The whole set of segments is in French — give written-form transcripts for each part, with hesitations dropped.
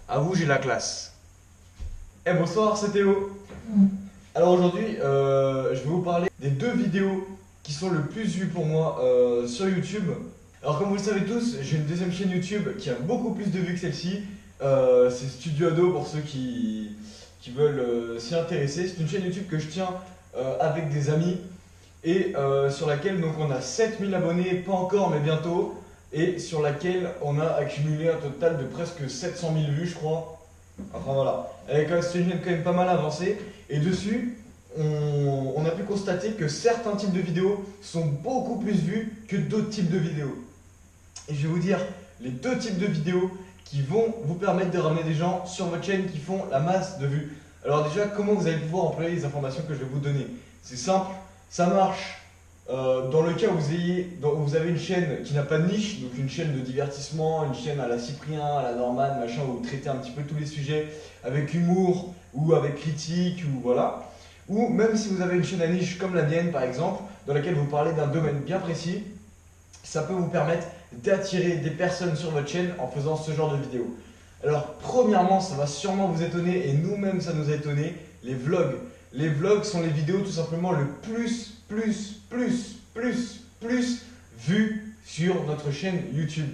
À vous, j'ai la classe. Bonsoir, c'est Théo. Alors aujourd'hui, je vais vous parler des deux vidéos qui sont le plus vues pour moi sur YouTube. Alors comme vous le savez tous, j'ai une deuxième chaîne YouTube qui a beaucoup plus de vues que celle-ci. C'est Studio Ado pour ceux qui veulent s'y intéresser. C'est une chaîne YouTube que je tiens avec des amis et sur laquelle donc, on a 7000 abonnés, pas encore mais bientôt. Et sur laquelle on a accumulé un total de presque 700 000 vues, je crois. Enfin voilà, c'est une chaîne quand même pas mal avancée. Et dessus, on a pu constater que certains types de vidéos sont beaucoup plus vus que d'autres types de vidéos. Et je vais vous dire les deux types de vidéos qui vont vous permettre de ramener des gens sur votre chaîne qui font la masse de vues. Alors déjà, comment vous allez pouvoir employer les informations que je vais vous donner? C'est simple, ça marche. Dans le cas où vous avez une chaîne qui n'a pas de niche, donc une chaîne de divertissement, une chaîne à la Cyprien, à la Norman, machin, où vous traitez un petit peu tous les sujets avec humour ou avec critique, ou voilà. Ou même si vous avez une chaîne à niche comme la mienne par exemple, dans laquelle vous parlez d'un domaine bien précis, ça peut vous permettre d'attirer des personnes sur votre chaîne en faisant ce genre de vidéos. Alors premièrement, ça va sûrement vous étonner, et nous-mêmes ça nous a étonné, les vlogs. Les vlogs sont les vidéos tout simplement le plus vues sur notre chaîne YouTube.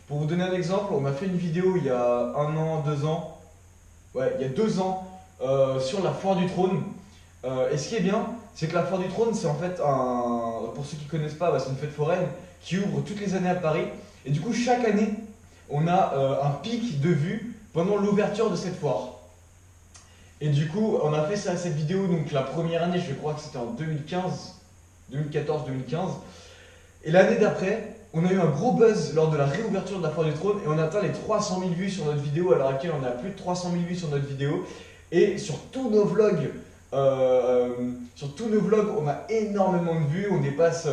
Pour vous donner un exemple, on a fait une vidéo il y a 1 an, 2 ans, ouais, il y a 2 ans, sur la foire du trône. Et ce qui est bien, c'est que la foire du trône, c'est en fait pour ceux qui ne connaissent pas, c'est une fête foraine qui ouvre toutes les années à Paris. Et du coup, chaque année, on a un pic de vues pendant l'ouverture de cette foire. Et du coup, on a fait cette vidéo, donc la première année, je crois que c'était en 2014-2015. Et l'année d'après, on a eu un gros buzz lors de la réouverture de la foire du trône et on a atteint les 300 000 vues sur notre vidéo. À l'heure actuelle, on a plus de 300 000 vues sur notre vidéo. Et sur tous nos vlogs, on a énormément de vues. On dépasse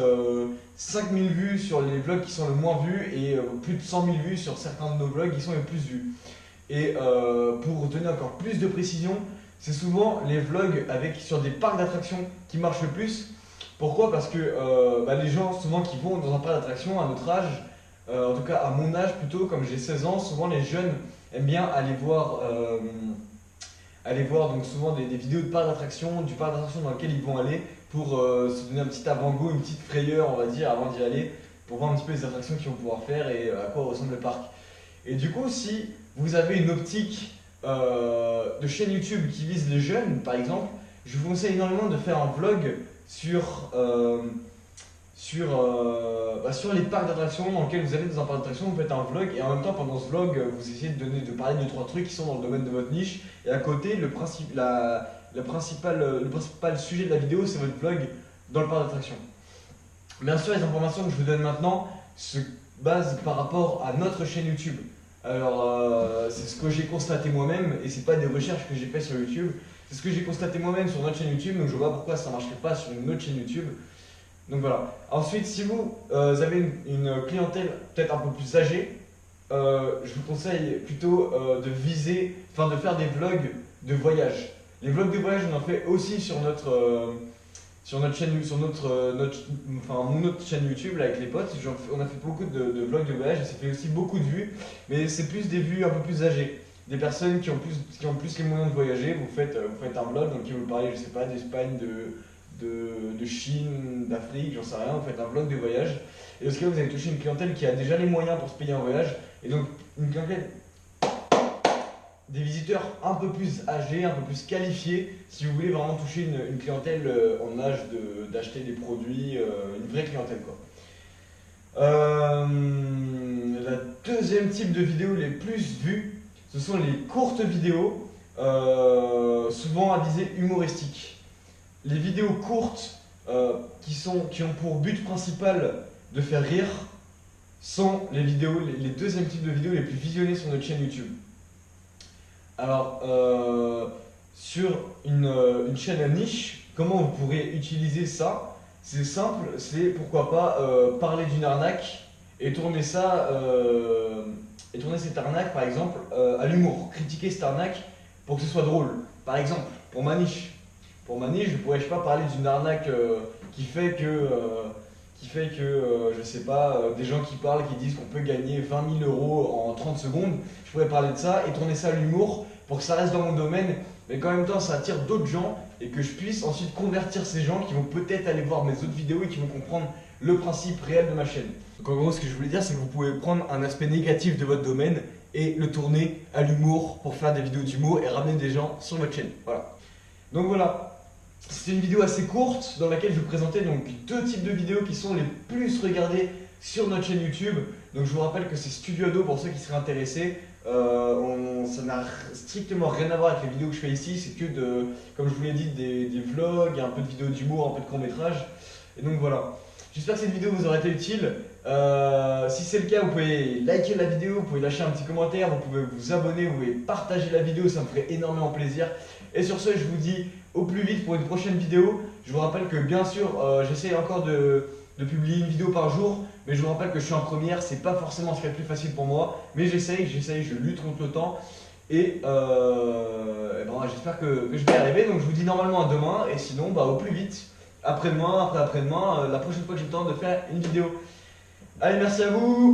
5000 vues sur les vlogs qui sont le moins vus et plus de 100 000 vues sur certains de nos vlogs qui sont les plus vus. Et pour donner encore plus de précision, c'est souvent les vlogs sur des parcs d'attractions qui marchent le plus. Pourquoi? Parce que les gens souvent qui vont dans un parc d'attractions à notre âge, en tout cas à mon âge plutôt, comme j'ai 16 ans, souvent les jeunes aiment bien aller voir donc souvent des vidéos de parc d'attractions, du parc d'attractions dans lequel ils vont aller pour se donner un petit avant-goût, une petite frayeur on va dire avant d'y aller, pour voir un petit peu les attractions qu'ils vont pouvoir faire et à quoi ressemble le parc. Et du coup, si vous avez une optique de chaîne YouTube qui vise les jeunes, par exemple, je vous conseille énormément de faire un vlog sur les parcs d'attractions dans lesquels vous allez dans un parc d'attractions, vous faites un vlog et en même temps pendant ce vlog vous essayez de parler de 3 trucs qui sont dans le domaine de votre niche et à côté le principal sujet de la vidéo c'est votre vlog dans le parc d'attractions. Bien sûr, les informations que je vous donne maintenant se basent par rapport à notre chaîne YouTube. Alors c'est ce que j'ai constaté moi-même et c'est pas des recherches que j'ai fait sur YouTube, c'est ce que j'ai constaté moi-même sur notre chaîne YouTube, donc je vois pourquoi ça marcherait pas sur une autre chaîne YouTube. Donc voilà. Ensuite, si vous avez une clientèle peut-être un peu plus âgée, je vous conseille plutôt de faire des vlogs de voyage. Les vlogs de voyage, on en fait aussi sur notre chaîne, mon autre chaîne YouTube là, avec les potes. On a fait beaucoup de vlogs de voyage et ça fait aussi beaucoup de vues, mais c'est plus des vues un peu plus âgées. Des personnes qui ont plus les moyens de voyager, vous faites un vlog donc qui vous parlez, je sais pas, d'Espagne, de Chine, d'Afrique, j'en sais rien, vous faites un vlog de voyage. Et dans ce cas, vous allez toucher une clientèle qui a déjà les moyens pour se payer un voyage. Et donc, une clientèle, des visiteurs un peu plus âgés, un peu plus qualifiés, si vous voulez vraiment toucher une clientèle en âge d'acheter des produits, une vraie clientèle quoi. La deuxième type de vidéos les plus vues, ce sont les courtes vidéos, souvent à visée humoristique. Les vidéos courtes qui ont pour but principal de faire rire sont les deuxièmes types de vidéos les plus visionnées sur notre chaîne YouTube. Alors, sur une chaîne à niche, comment vous pourrez utiliser ça? C'est simple, c'est pourquoi pas parler d'une arnaque et tourner cette arnaque par exemple à l'humour, critiquer cette arnaque pour que ce soit drôle. Par exemple, pour ma niche, je ne pourrais pas parler d'une arnaque qui fait qui fait que, je sais pas, des gens qui parlent, qui disent qu'on peut gagner 20 000 euros en 30 secondes, je pourrais parler de ça et tourner ça à l'humour pour que ça reste dans mon domaine, mais qu'en même temps ça attire d'autres gens et que je puisse ensuite convertir ces gens qui vont peut-être aller voir mes autres vidéos et qui vont comprendre le principe réel de ma chaîne. Donc en gros, ce que je voulais dire, c'est que vous pouvez prendre un aspect négatif de votre domaine et le tourner à l'humour pour faire des vidéos d'humour et ramener des gens sur votre chaîne. Voilà. Donc voilà. C'était une vidéo assez courte dans laquelle je vous présentais donc deux types de vidéos qui sont les plus regardées sur notre chaîne YouTube. Donc je vous rappelle que c'est Studio Ado pour ceux qui seraient intéressés. Ça n'a strictement rien à voir avec les vidéos que je fais ici, c'est que comme je vous l'ai dit, des vlogs, un peu de vidéos d'humour, un peu de court-métrage. Et donc voilà. J'espère que cette vidéo vous aura été utile. Si c'est le cas, vous pouvez liker la vidéo, vous pouvez lâcher un petit commentaire, vous pouvez vous abonner, vous pouvez partager la vidéo, ça me ferait énormément plaisir. Et sur ce, je vous dis au plus vite pour une prochaine vidéo. Je vous rappelle que bien sûr, j'essaie encore de publier une vidéo par jour, mais je vous rappelle que je suis en première, c'est pas forcément ce qui est le plus facile pour moi, mais j'essaye, je lutte contre le temps. Et bon, j'espère que je vais y arriver, donc je vous dis normalement à demain, et sinon au plus vite, après-demain, après-après-demain, la prochaine fois que j'ai le temps de faire une vidéo. Allez, merci à vous!